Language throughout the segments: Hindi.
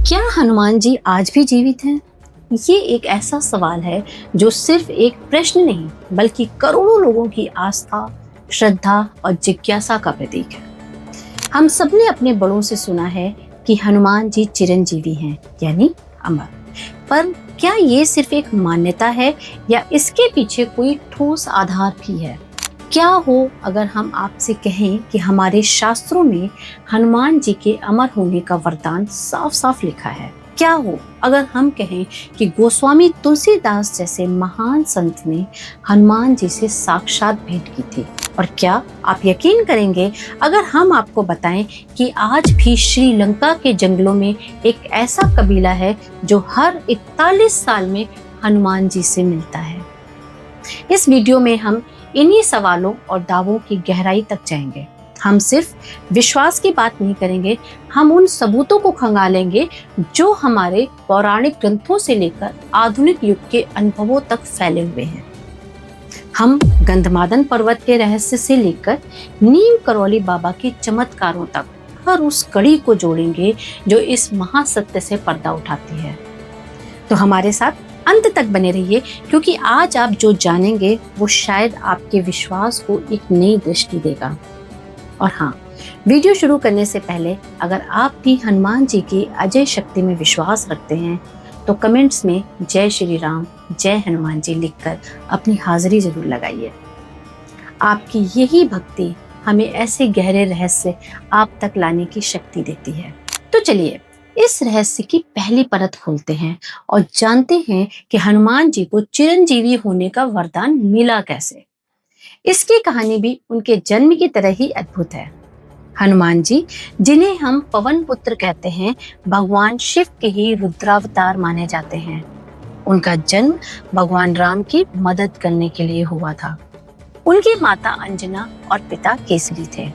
क्या हनुमान जी आज भी जीवित हैं? ये एक ऐसा सवाल है जो सिर्फ एक प्रश्न नहीं बल्कि करोड़ों लोगों की आस्था, श्रद्धा और जिज्ञासा का प्रतीक है। हम सबने अपने बड़ों से सुना है कि हनुमान जी चिरंजीवी हैं, यानी अमर। पर क्या ये सिर्फ एक मान्यता है या इसके पीछे कोई ठोस आधार भी है? क्या हो अगर हम आपसे कहें कि हमारे शास्त्रों में हनुमान जी के अमर होने का वरदान साफ साफ लिखा है? क्या हो अगर हम कहें कि गोस्वामी तुलसीदास जैसे महान संत ने हनुमान जी से साक्षात भेंट की थी? और क्या आप यकीन करेंगे अगर हम आपको बताएं कि आज भी श्रीलंका के जंगलों में एक ऐसा कबीला है जो हर 41 साल में हनुमान जी से मिलता है? इस वीडियो में हम इन्हीं सवालों और दावों की गहराई तक जाएंगे। हम सिर्फ विश्वास की बात नहीं करेंगे, हम उन सबूतों को खंगालेंगे जो हमारे पौराणिक ग्रंथों से लेकर आधुनिक युग के अनुभवों तक फैले हुए हैं। हम गंधमादन पर्वत के रहस्य से लेकर नीम करौली बाबा के चमत्कारों तक हर उस कड़ी को जोड़ेंगे जो इस महासत्य से पर्दा उठाती है। तो हमारे साथ अंत तक बने रहिए, क्योंकि आज आप जो जानेंगे वो शायद आपके विश्वास को एक नई दृष्टि देगा। और हाँ, वीडियो शुरू करने से पहले अगर आप भी हनुमान जी की अजय शक्ति में विश्वास रखते हैं तो कमेंट्स में जय श्री राम, जय हनुमान जी लिखकर अपनी हाजिरी जरूर लगाइए। आपकी यही भक्ति हमें ऐसे गहरे रहस्य आप तक लाने की शक्ति देती है। तो चलिए इस रहस्य की पहली परत खोलते हैं और जानते हैं कि हनुमान जी को चिरंजीवी होने का वरदान मिला कैसे। इसकी कहानी भी उनके जन्म की तरह ही अद्भुत है। हनुमान जी, जिन्हें हम पवन पुत्र कहते हैं, भगवान शिव के ही रुद्रावतार माने जाते हैं। उनका जन्म भगवान राम की मदद करने के लिए हुआ था। उनकी माता अंजना और पिता केसरी थे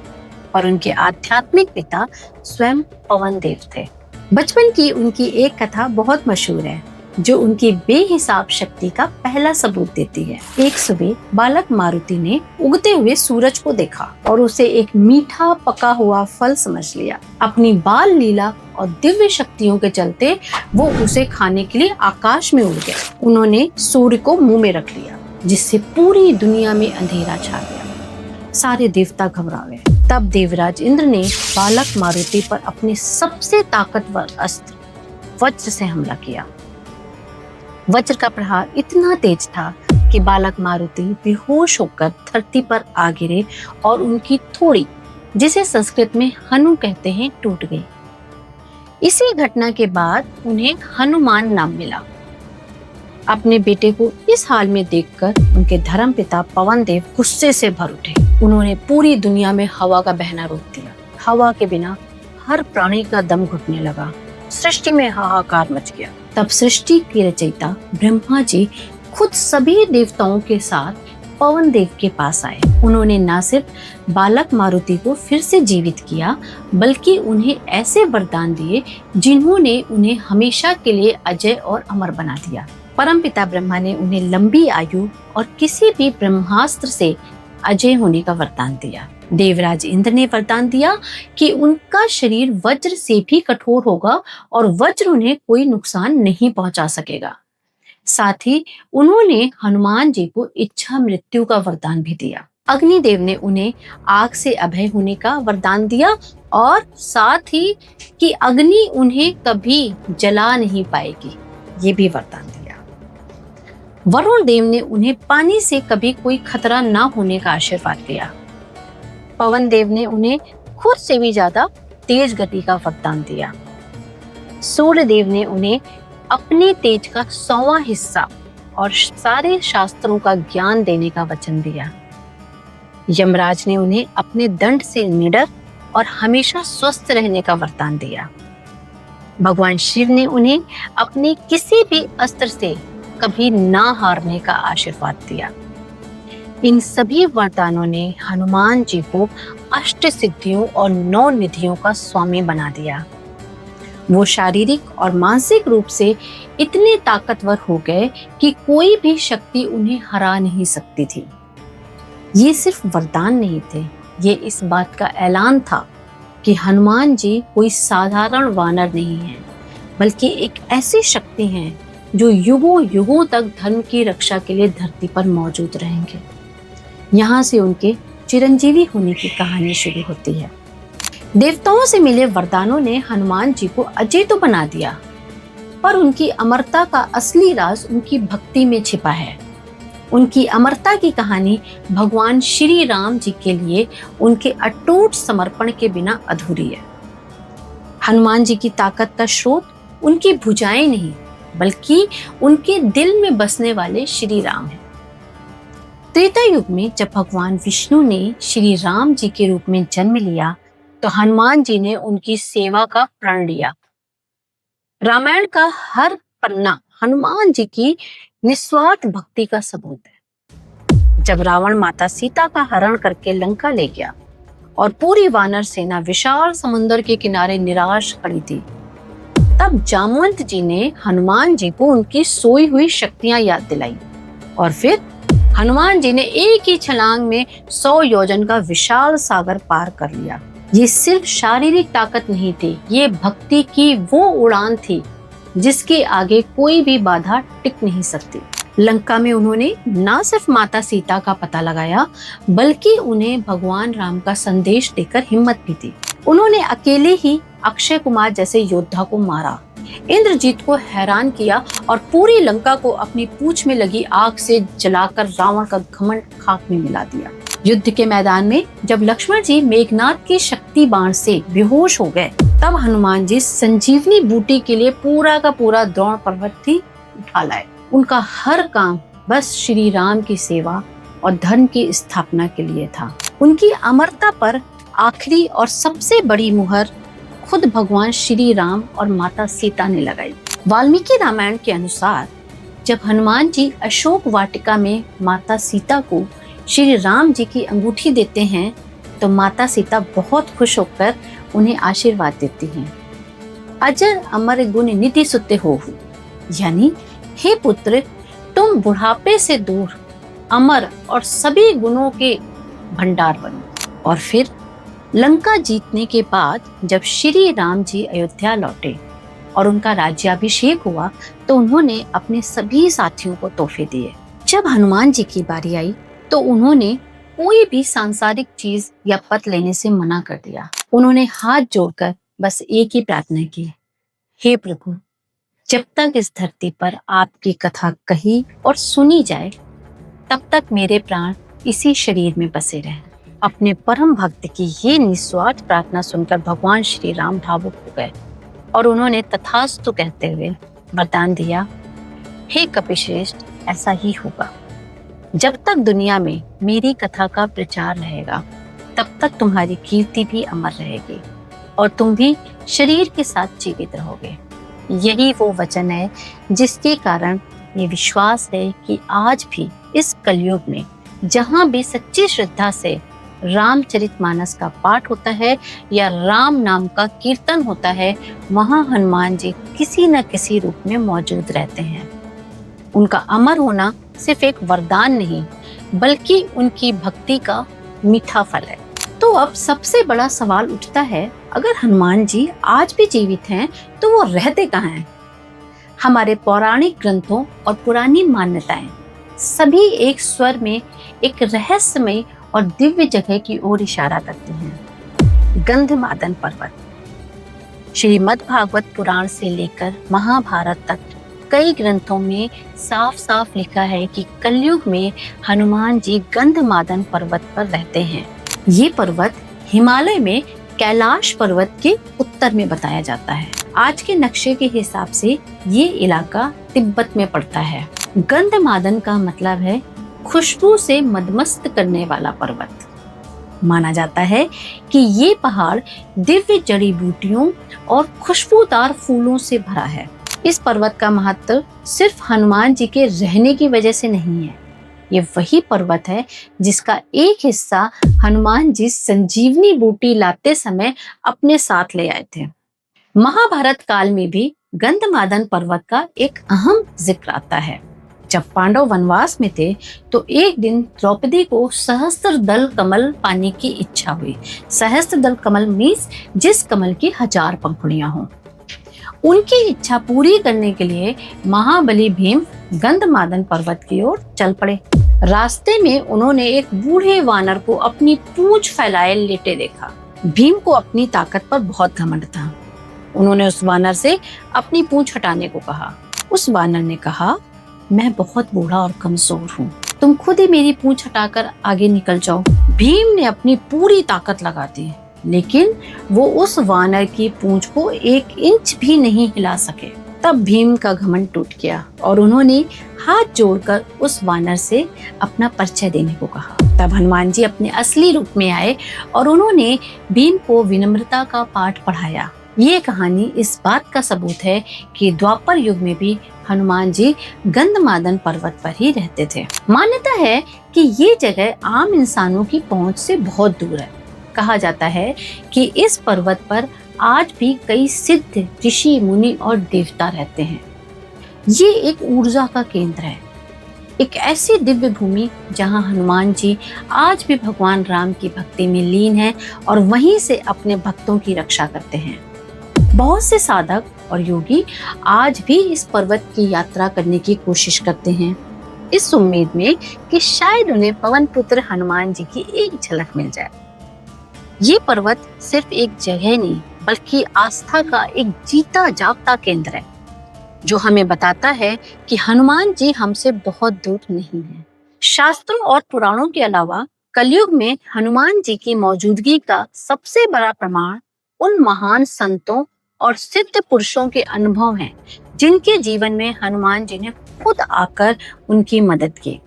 और उनके आध्यात्मिक पिता स्वयं पवन देव थे। बचपन की उनकी एक कथा बहुत मशहूर है जो उनकी बेहिसाब शक्ति का पहला सबूत देती है। एक सुबह बालक मारुति ने उगते हुए सूरज को देखा और उसे एक मीठा पका हुआ फल समझ लिया। अपनी बाल लीला और दिव्य शक्तियों के चलते वो उसे खाने के लिए आकाश में उड़ गया। उन्होंने सूर्य को मुंह में रख लिया, जिससे पूरी दुनिया में अंधेरा छा गया। सारे देवता घबरा गए। तब देवराज इंद्र ने बालक मारुति पर अपने सबसे ताकतवर अस्त्र वज्र से हमला किया। वज्र का प्रहार इतना तेज था कि बालक मारुति बेहोश होकर धरती पर आ गिरे और उनकी थोड़ी, जिसे संस्कृत में हनु कहते हैं, टूट गई। इसी घटना के बाद उन्हें हनुमान नाम मिला। अपने बेटे को इस हाल में देखकर उनके धर्मपिता पवन देव गुस्से से भर उठे। उन्होंने पूरी दुनिया में हवा का बहना रोक दिया। हवा के बिना हर प्राणी का दम घुटने लगा। सृष्टि में हाहाकार मच गया। तब सृष्टि के रचयिता ब्रह्मा जी खुद सभी देवताओं के साथ पवन देव के पास आए। उन्होंने न सिर्फ बालक मारुति को फिर से जीवित किया, बल्कि उन्हें ऐसे वरदान दिए जिन्होंने उन्हें हमेशा के लिए अजय और अमर बना दिया। परमपिता ब्रह्मा ने उन्हें लंबी आयु और किसी भी ब्रह्मास्त्र से अजय होने का वरदान दिया। देवराज इंद्र ने वरदान दिया कि उनका शरीर वज्र से भी कठोर होगा और वज्र उन्हें कोई नुकसान नहीं पहुंचा सकेगा। साथ ही उन्होंने हनुमान जी को इच्छा मृत्यु का वरदान भी दिया। अग्निदेव ने उन्हें आग से अभय होने का वरदान दिया और साथ ही कि अग्नि उन्हें कभी जला नहीं पाएगी, ये भी वरदान दिया। वरुण देव ने उन्हें पानी से कभी कोई खतरा न होने का आशीर्वाद दिया। पवन देव ने उन्हें खुद से भी ज्यादा तेज गति का वरदान दिया। सूर्य देव ने उन्हें अपने तेज का 100वां हिस्सा और सारे शास्त्रों का ज्ञान देने का वचन दिया। यमराज ने उन्हें अपने दंड से निडर और हमेशा स्वस्थ रहने का वरदान दिया। भगवान शिव ने उन्हें अपने किसी भी अस्त्र से कभी ना हारने का आशीर्वाद दिया। इन सभी वरदानों ने हनुमान जी को अष्ट सिद्धियों और 9 निधियों का स्वामी बना दिया। वो शारीरिक और मानसिक रूप से इतने ताकतवर हो गए कि कोई भी शक्ति उन्हें हरा नहीं सकती थी। ये सिर्फ वरदान नहीं थे, ये इस बात का ऐलान था कि हनुमान जी कोई साधारण वानर नहीं है, बल्कि एक ऐसी शक्ति हैं जो युगों युगों तक धर्म की रक्षा के लिए धरती पर मौजूद रहेंगे। यहाँ से उनके चिरंजीवी होने की कहानी शुरू होती है। देवताओं से मिले वरदानों ने हनुमान जी को अजय तो बना दिया, पर उनकी अमरता का असली राज उनकी भक्ति में छिपा है। उनकी अमरता की कहानी भगवान श्री राम जी के लिए उनके अटूट समर्पण के बिना अधूरी है। हनुमान जी की ताकत का स्रोत उनकी भुजाएं नहीं, बल्कि उनके दिल में बसने वाले श्री राम हैं। त्रेता युग में जब भगवान विष्णु ने श्री राम जी के रूप में जन्म लिया, तो हनुमान जी ने उनकी सेवा का प्रण लिया। रामायण का हर पन्ना हनुमान जी की निस्वार्थ भक्ति का सबूत है। जब रावण माता सीता का हरण करके लंका ले गया और पूरी वानर सेना विशाल समुद्र के किनारे निराश खड़ी थी, तब जामवंत जी ने हनुमान जी को उनकी सोई हुई शक्तियां याद दिलाई और फिर हनुमान जी ने एक ही छलांग में 100 योजन का विशाल सागर पार कर लिया। ये सिर्फ शारीरिक ताकत नहीं थी, ये भक्ति की वो उड़ान थी जिसके आगे कोई भी बाधा टिक नहीं सकती। लंका में उन्होंने न सिर्फ माता सीता का पता लगाया, बल्कि उन्हें भगवान राम का संदेश देकर हिम्मत भी दी। उन्होंने अकेले ही अक्षय कुमार जैसे योद्धा को मारा, इंद्रजीत को हैरान किया और पूरी लंका को अपनी पूंछ में लगी आग से जलाकर रावण का घमंड खाक में मिला दिया। युद्ध के मैदान में जब लक्ष्मण जी मेघनाद की शक्ति बाण से बेहोश हो गए, तब हनुमान जी संजीवनी बूटी के लिए पूरा का पूरा द्रोण पर्वत ही उठा लाए। उनका हर काम बस श्री राम की सेवा और धर्म की स्थापना के लिए था। उनकी अमरता पर आखिरी और सबसे बड़ी मुहर खुद भगवान श्री राम और माता सीता ने लगाई। वाल्मीकि रामायण के अनुसार जब हनुमान जी अशोक वाटिका में माता सीता को श्री राम जी की अंगूठी देते हैं, तो माता सीता बहुत खुश होकर उन्हें आशीर्वाद देती हैं। अजर अमर गुण निधि सुते हो, यानी हे पुत्र, तुम बुढ़ापे से दूर अमर और सभी गुणों के भंडार बनो। और फिर लंका जीतने के बाद जब श्री राम जी अयोध्या लौटे और उनका राज्याभिषेक हुआ, तो उन्होंने अपने सभी साथियों को तोहफे दिए। जब हनुमान जी की बारी आई, तो उन्होंने कोई भी सांसारिक चीज या पद लेने से मना कर दिया। उन्होंने हाथ जोड़कर बस एक ही प्रार्थना की, हे प्रभु, जब तक इस धरती पर आपकी कथा कही और सुनी जाए, तब तक मेरे प्राण इसी शरीर में बसे रहें। अपने परम भक्त की ये निस्वार्थ प्रार्थना सुनकर भगवान श्री राम भावुक हो गए और उन्होंने तथास्तु कहते हुए वरदान दिया, हे कपिश्रेष्ठ, ऐसा ही होगा। जब तक दुनिया में मेरी कथा का प्रचार रहेगा, तब तक तुम्हारी कीर्ति भी अमर रहेगी और तुम भी शरीर के साथ जीवित रहोगे। यही वो वचन है जिसके कारण ये विश्वास है कि आज भी इस कलयुग में जहाँ भी सच्ची श्रद्धा से रामचरितमानस का पाठ होता है या राम नाम का कीर्तन होता है, वहाँ हनुमान जी किसी न किसी रूप में मौजूद रहते हैं। उनका अमर होना सिर्फ एक वरदान नहीं, बल्कि उनकी भक्ति का मीठा फल है। तो अब सबसे बड़ा सवाल उठता है, अगर हनुमान जी आज भी जीवित हैं, तो वो रहते कहाँ हैं? हमारे पौराणिक ग्रंथों और पुरानी मान्यताएं सभी एक स्वर में एक रहस्यमय और दिव्य जगह की ओर इशारा करती हैं। गंधमादन पर्वत। श्रीमद् भागवत पुराण से लेकर महाभारत तक कई ग्रंथों में साफ साफ लिखा है कि कलयुग में हनुमान जी गंधमादन पर्वत पर रहते हैं। ये पर्वत हिमालय में कैलाश पर्वत के उत्तर में बताया जाता है। आज के नक्शे के हिसाब से ये इलाका तिब्बत में पड़ता है। गंधमादन का मतलब है खुशबू से मदमस्त करने वाला पर्वत। माना जाता है कि ये पहाड़ दिव्य जड़ी बूटियों और खुशबूदार फूलों से भरा है। इस पर्वत का महत्व सिर्फ हनुमान जी के रहने की वजह से नहीं है। ये वही पर्वत है जिसका एक हिस्सा हनुमान जी संजीवनी बूटी लाते समय अपने साथ ले आए थे। महाभारत काल में भी गंधमादन पर्वत का एक अहम जिक्र आता है। जब पांडव वनवास में थे, तो एक दिन द्रौपदी को सहस्त्र दल कमल पाने की इच्छा हुई। सहस्त्र दल कमल मीन्स जिस कमल की 1000 पंखुड़ियां हों। उनकी इच्छा पूरी करने के लिए महाबली भीम गंधमादन पर्वत की ओर चल पड़े। रास्ते में उन्होंने एक बूढ़े वानर को अपनी पूंछ फैलाए लेटे देखा। भीम को अपनी ताकत पर बहुत घमंड था। उन्होंने उस वानर से अपनी पूंछ हटाने को कहा। उस वानर ने कहा, मैं बहुत बूढ़ा और कमजोर हूँ, तुम खुद ही मेरी पूंछ हटाकर आगे निकल जाओ। भीम ने अपनी पूरी ताकत लगा दी, लेकिन वो उस वानर की पूंछ को 1 इंच भी नहीं हिला सके। तब भीम का घमंड टूट गया और उन्होंने हाथ जोड़कर उस वानर से अपना परिचय देने को कहा। तब हनुमान जी अपने असली रूप में आए और उन्होंने भीम को विनम्रता का पाठ पढ़ाया। ये कहानी इस बात का सबूत है कि द्वापर युग में भी हनुमान जी गंधमादन पर्वत पर ही रहते थे। मान्यता है कि ये जगह आम इंसानों की पहुंच से बहुत दूर है। कहा जाता है कि इस पर्वत पर आज भी कई सिद्ध ऋषि, मुनि और देवता रहते हैं। ये एक ऊर्जा का केंद्र है, एक ऐसी दिव्य भूमि जहां हनुमान जी आज भी भगवान राम की भक्ति में लीन हैं और वहीं से अपने भक्तों की रक्षा करते हैं। बहुत से साधक और योगी आज भी इस पर्वत की यात्रा करने की कोशिश करते हैं, इस उम्मीद में कि शायद उन्हें पवन पुत्र हनुमान जी की एक झलक मिल जाए। ये पर्वत सिर्फ एक जगह नहीं, बल्कि आस्था का एक जीता जागता केंद्र है, जो हमें बताता है कि हनुमान जी हमसे बहुत दूर नहीं हैं। शास्त्रों और पुराणों के अलावा कलयुग में हनुमान जी की मौजूदगी का सबसे बड़ा प्रमाण उन महान संतों और सिद्ध पुरुषों के अनुभव हैं, जिनके जीवन में हनुमान जी ने खुद आकर उनकी मदद की।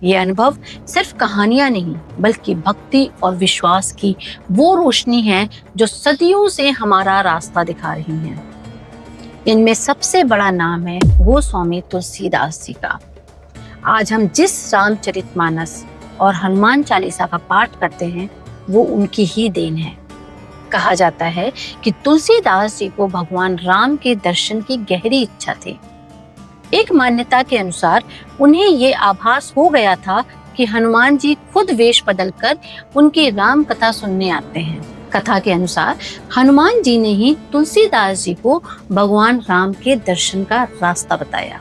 ये अनुभव सिर्फ कहानियां नहीं, बल्कि भक्ति और विश्वास की वो रोशनी है जो सदियों से हमारा रास्ता दिखा रही है। इनमें सबसे बड़ा नाम है वो स्वामी तुलसीदास जी का। आज हम जिस रामचरितमानस और हनुमान चालीसा का पाठ करते हैं, वो उनकी ही देन है। कहा जाता है कि तुलसीदास जी को भगवान राम के दर्शन की गहरी इच्छा थी। एक मान्यता के अनुसार उन्हें ये आभास हो गया था कि हनुमान जी खुद वेश बदलकर उनकी राम कथा सुनने आते हैं। कथा के अनुसार हनुमान जी ने ही तुलसीदास जी को भगवान राम के दर्शन का रास्ता बताया।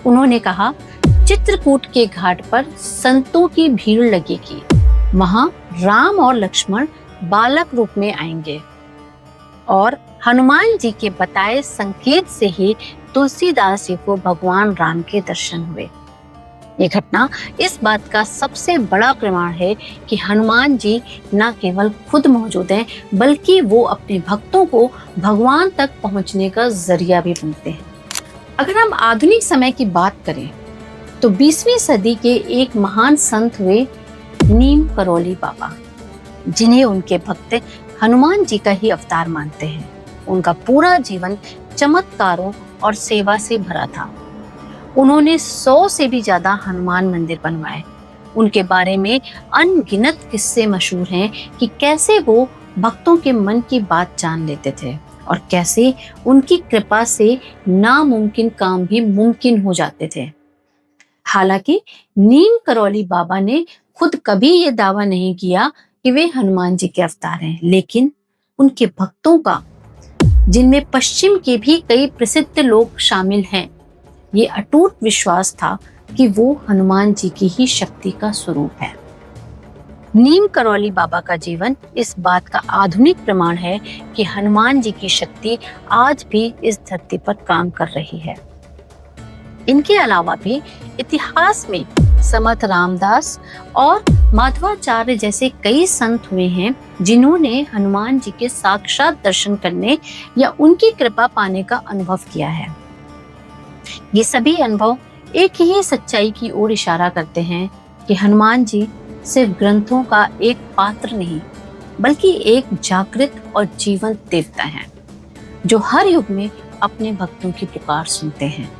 उन्होंने कहा, चित्रकूट के घाट पर संतों की भीड़ लगेगी, वहां राम और लक्ष्मण बालक रूप में आएंगे। और हनुमान जी के बताए संकेत से ही तुलसीदास जी को भगवान राम के दर्शन हुए। ये घटना इस बात का सबसे बड़ा प्रमाण है कि हनुमान जी न केवल खुद मौजूद हैं, बल्कि वो अपने भक्तों को भगवान तक पहुंचने का जरिया भी बनते हैं। अगर हम आधुनिक समय की बात करें तो 20वीं सदी के एक महान संत हुए नीम करौली बाबा, जिन्हें उनके भक्त हनुमान जी का ही अवतार मानते हैं। उनका पूरा जीवन चमत्कारों और सेवा से भरा था। उन्होंने 100 से भी ज्यादा हनुमान मंदिर बनवाए। उनके बारे में अनगिनत किस्से मशहूर हैं कि कैसे वो भक्तों के मन की बात जान लेते थे और कैसे उनकी कृपा से नामुमकिन काम भी मुमकिन हो जाते थे। हालांकि नीम करौली बाबा ने खुद कभी ये दावा नहीं किया कि वे हनुमान जी के अवतार हैं, लेकिन उनके भक्तों का, जिनमें पश्चिम के भी कई प्रसिद्ध लोग शामिल हैं, ये अटूट विश्वास था कि वो हनुमान जी की ही शक्ति का स्वरूप है। नीम करौली बाबा का जीवन इस बात का आधुनिक प्रमाण है कि हनुमान जी की शक्ति आज भी इस धरती पर काम कर रही है। इनके अलावा भी इतिहास में समर्थ रामदास और माधवाचार्य जैसे कई संत हुए हैं, जिन्होंने हनुमान जी के साक्षात दर्शन करने या उनकी कृपा पाने का अनुभव किया है। ये सभी अनुभव एक ही सच्चाई की ओर इशारा करते हैं कि हनुमान जी सिर्फ ग्रंथों का एक पात्र नहीं, बल्कि एक जागृत और जीवंत देवता हैं, जो हर युग में अपने भक्तों की पुकार सुनते हैं।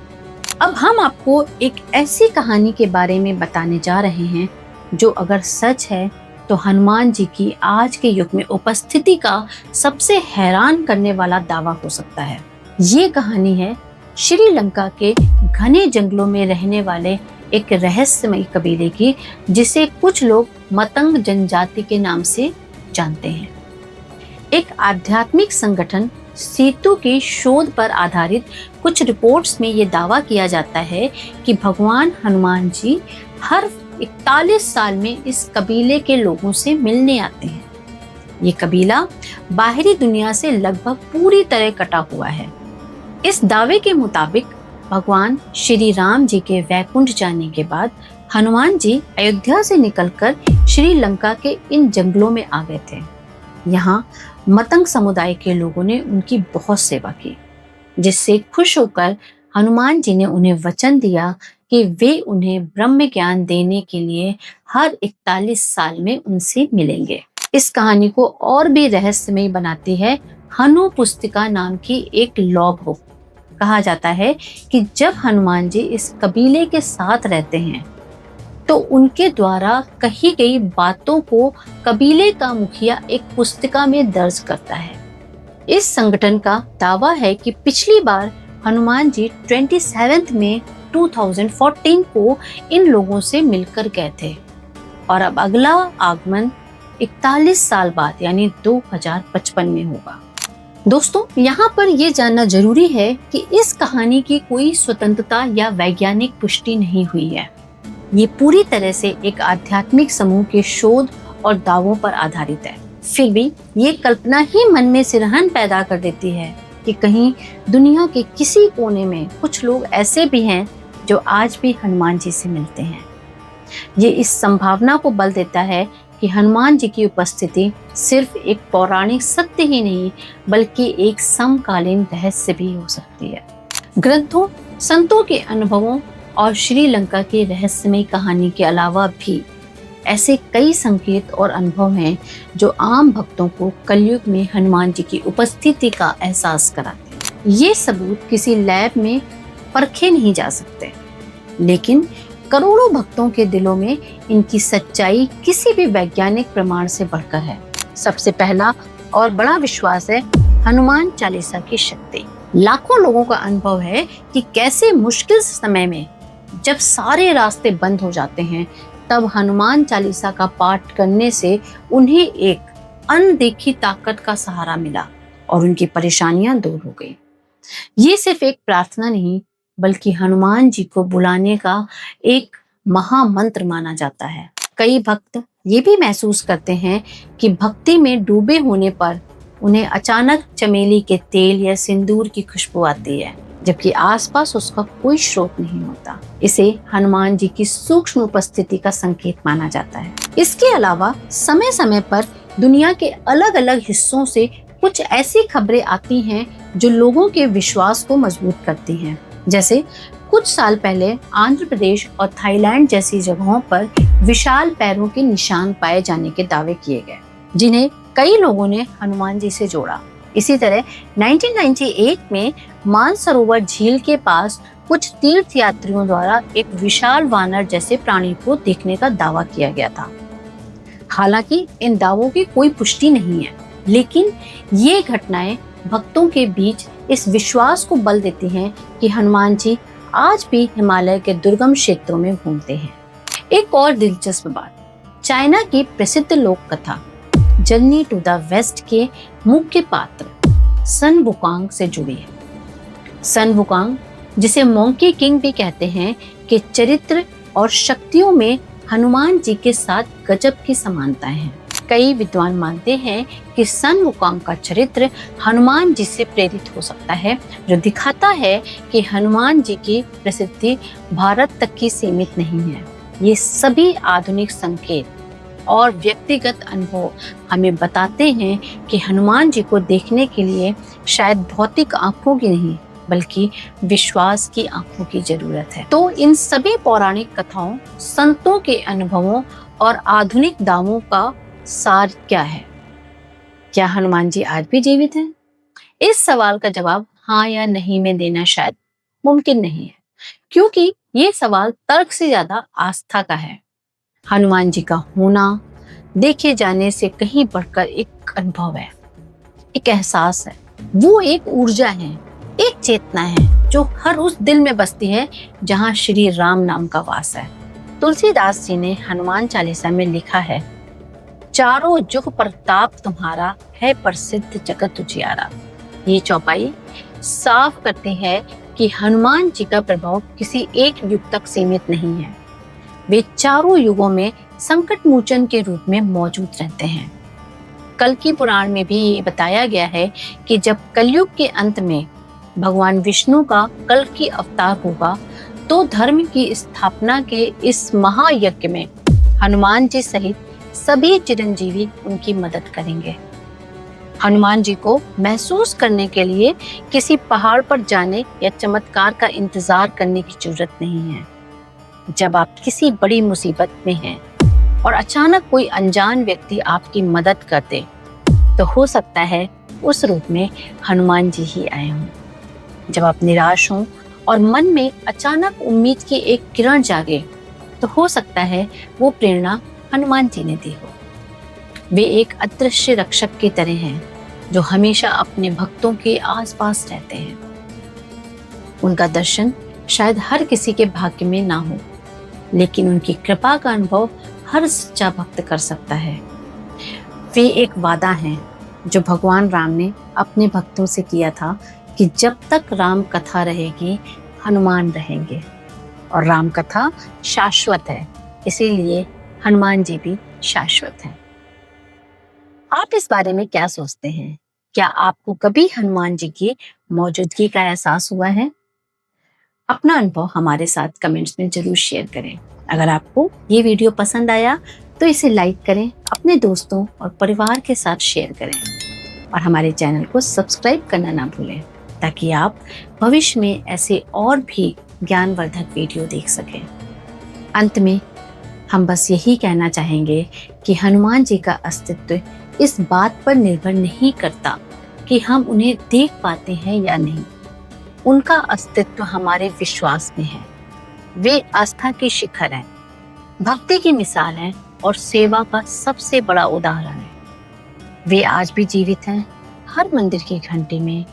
अब हम आपको एक ऐसी कहानी के बारे में बताने जा रहे हैं जो अगर सच है तो हनुमान जी की आज के युग में उपस्थिति का सबसे हैरान करने वाला दावा हो सकता है। ये कहानी है श्रीलंका के घने जंगलों में रहने वाले एक रहस्यमयी कबीले की, जिसे कुछ लोग मतंग जनजाति के नाम से जानते हैं। एक आध्यात्मिक संगठन सेतु की शोध पर आधारित कुछ रिपोर्ट्स में ये दावा किया जाता है कि भगवान हनुमान जी हर 41 साल में इस कबीले के लोगों से मिलने आते हैं। ये कबीला बाहरी दुनिया से लगभग पूरी तरह कटा हुआ है। इस दावे के मुताबिक भगवान श्री राम जी के वैकुंठ जाने के बाद हनुमान जी अयोध्या से निकलकर श्रीलंका के इन जंगलों में आ गए थे। यहाँ मतंग समुदाय के लोगों ने उनकी बहुत सेवा की, जिससे खुश होकर हनुमान जी ने उन्हें वचन दिया कि वे उन्हें ब्रह्म ज्ञान देने के लिए हर 41 साल में उनसे मिलेंगे। इस कहानी को और भी रहस्यमय बनाती है हनु पुस्तिका नाम की एक लॉग बुक। कहा जाता है कि जब हनुमान जी इस कबीले के साथ रहते हैं तो उनके द्वारा कही गई बातों को कबीले का मुखिया एक पुस्तिका में दर्ज करता है। इस संगठन का दावा है कि पिछली बार हनुमान जी 27 मई 2014 को इन लोगों से मिलकर गए थे और अब अगला आगमन 41 साल बाद यानी 2055 में होगा। दोस्तों, यहाँ पर यह जानना जरूरी है कि इस कहानी की कोई स्वतंत्रता या वैज्ञानिक पुष्टि नहीं हुई है। ये पूरी तरह से एक आध्यात्मिक समूह के शोध और दावों पर आधारित है। फिर भी ये कल्पना ही मन में सिरहन पैदा कर देती है कि कहीं दुनिया के किसी कोने में कुछ लोग ऐसे भी हैं जो आज भी हनुमान जी से मिलते हैं। ये इस संभावना को बल देता है कि हनुमान जी की उपस्थिति सिर्फ एक पौराणिक सत्य ही नहीं बल्कि एक समकालीन रहस्य भी हो सकती है। ग्रंथों, संतों के अनुभवों और श्रीलंका की रहस्यमय कहानी के अलावा भी ऐसे कई संकेत और अनुभव हैं जो आम भक्तों को कलयुग में हनुमान जी की उपस्थिति का एहसास कराते हैं। ये सबूत किसी लैब में परखे नहीं जा सकते, लेकिन करोड़ों भक्तों के दिलों में इनकी सच्चाई किसी भी वैज्ञानिक प्रमाण से बढ़कर है। सबसे पहला और बड़ा विश्वास है हनुमान चालीसा की शक्ति। लाखों लोगों का अनुभव है कि कैसे मुश्किल समय में जब सारे रास्ते बंद हो जाते हैं तब हनुमान चालीसा का पाठ करने से उन्हें एक अनदेखी ताकत का सहारा मिला और उनकी परेशानियां दूर हो गई। ये सिर्फ एक प्रार्थना नहीं बल्कि हनुमान जी को बुलाने का एक महामंत्र माना जाता है। कई भक्त ये भी महसूस करते हैं कि भक्ति में डूबे होने पर उन्हें अचानक चमेली के तेल या सिंदूर की खुशबू आती है, जबकि आसपास उसका कोई स्रोत नहीं होता। इसे हनुमान जी की सूक्ष्म उपस्थिति का संकेत माना जाता है। इसके अलावा समय समय पर दुनिया के अलग अलग हिस्सों से कुछ ऐसी खबरें आती हैं जो लोगों के विश्वास को मजबूत करती हैं। जैसे कुछ साल पहले आंध्र प्रदेश और थाईलैंड जैसी जगहों पर विशाल पैरों के निशान पाए जाने के दावे किए गए, जिन्हें कई लोगों ने हनुमान जी से जोड़ा। इसी तरह 1998 में मानसरोवर झील के पास कुछ तीर्थ यात्रियों द्वारा एक विशाल वानर जैसे प्राणी को देखने का दावा किया गया था। हालांकि इन दावों की कोई पुष्टि नहीं है, लेकिन ये घटनाएं भक्तों के बीच इस विश्वास को बल देती हैं कि हनुमान जी आज भी हिमालय के दुर्गम क्षेत्रों में घूमते हैं। एक और दिलचस्प बात, चाइना की प्रसिद्ध लोक कथा जर्नी टू द वेस्ट के मुख्य पात्र सन वुकांग से जुड़ी है। सन वुकांग, जिसे मोंकी किंग भी कहते हैं, के चरित्र और शक्तियों में हनुमान जी के साथ गजब की समानताएं हैं। कई विद्वान मानते हैं कि सन वुकांग का चरित्र हनुमान जी से प्रेरित हो सकता है, जो दिखाता है कि हनुमान जी की प्रसिद्धि भारत तक की सीमित नहीं है। ये सभी आधुनिक संकेत और व्यक्तिगत अनुभव हमें बताते हैं कि हनुमान जी को देखने के लिए शायद भौतिक आंखों की नहीं बल्कि विश्वास की आंखों की जरूरत है। तो इन सभी पौराणिक कथाओं, संतों के अनुभवों और आधुनिक दावों का सार क्या है? क्या हनुमान जी आज भी जीवित हैं? इस सवाल का जवाब हाँ या नहीं में देना शायद मुमकिन नहीं है, क्योंकि ये सवाल तर्क से ज्यादा आस्था का है। हनुमान जी का होना देखे जाने से कहीं बढ़कर एक अनुभव है, एक एहसास है। वो एक ऊर्जा है, एक चेतना है जो हर उस दिल में बसती है जहाँ श्री राम नाम का वास है। तुलसीदास जी ने हनुमान चालीसा में लिखा है, चारों जुग प्रताप तुम्हारा है प्रसिद्ध जगत उजियारा। ये चौपाई साफ करती है कि हनुमान जी का प्रभाव किसी एक युग तक सीमित नहीं है। वे चारों युगों में संकट मोचन के रूप में मौजूद रहते हैं। कल की पुराण में भी ये बताया गया है कि जब कलयुग के अंत में भगवान विष्णु का कल की अवतार होगा तो धर्म की स्थापना के इस महायज्ञ में हनुमान जी सहित सभी चिरंजीवी उनकी मदद करेंगे। हनुमान जी को महसूस करने के लिए किसी पहाड़ पर जाने या चमत्कार का इंतजार करने की जरूरत नहीं है। जब आप किसी बड़ी मुसीबत में हैं और अचानक कोई अनजान व्यक्ति आपकी मदद कर दे, तो हो सकता है उस रूप में हनुमान जी ही आए हों। जब आप निराश हों और मन में अचानक उम्मीद की एक किरण जागे, तो हो सकता है वो प्रेरणा हनुमान जी ने दी हो। वे एक अदृश्य रक्षक की तरह हैं जो हमेशा अपने भक्तों के आसपास रहते हैं। उनका दर्शन शायद हर किसी के भाग्य में ना हो, लेकिन उनकी कृपा का अनुभव हर सच्चा भक्त कर सकता है। वे एक वादा हैं जो भगवान राम ने अपने भक्तों से किया था कि जब तक राम कथा रहेगी, हनुमान रहेंगे। और राम कथा शाश्वत है, इसीलिए हनुमान जी भी शाश्वत हैं। आप इस बारे में क्या सोचते हैं? क्या आपको कभी हनुमान जी की मौजूदगी का एहसास हुआ है? अपना अनुभव हमारे साथ कमेंट्स में जरूर शेयर करें। अगर आपको ये वीडियो पसंद आया तो इसे लाइक करें, अपने दोस्तों और परिवार के साथ शेयर करें और हमारे चैनल को सब्सक्राइब करना ना भूलें, ताकि आप भविष्य में ऐसे और भी ज्ञानवर्धक वीडियो देख सकें। अंत में हम बस यही कहना चाहेंगे कि हनुमान जी का अस्तित्व इस बात पर निर्भर नहीं करता कि हम उन्हें देख पाते हैं या नहीं। उनका अस्तित्व हमारे विश्वास में है। वे आस्था के शिखर हैं, भक्ति की मिसाल हैं और सेवा का सबसे बड़ा उदाहरण है। वे आज भी जीवित हैं, हर मंदिर की घंटी में,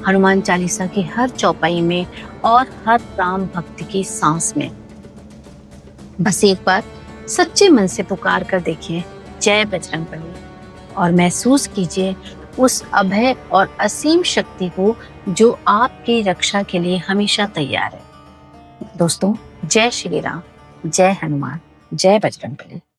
हनुमान चालीसा की हर चौपाई में और हर राम भक्त की सांस में। बस एक बार सच्चे मन से पुकार कर देखिए, जय बजरंगबली, और महसूस कीजिए उस अभय और असीम शक्ति को जो आपकी रक्षा के लिए हमेशा तैयार है। दोस्तों, जय श्री राम, जय हनुमान, जय बजरंगबली।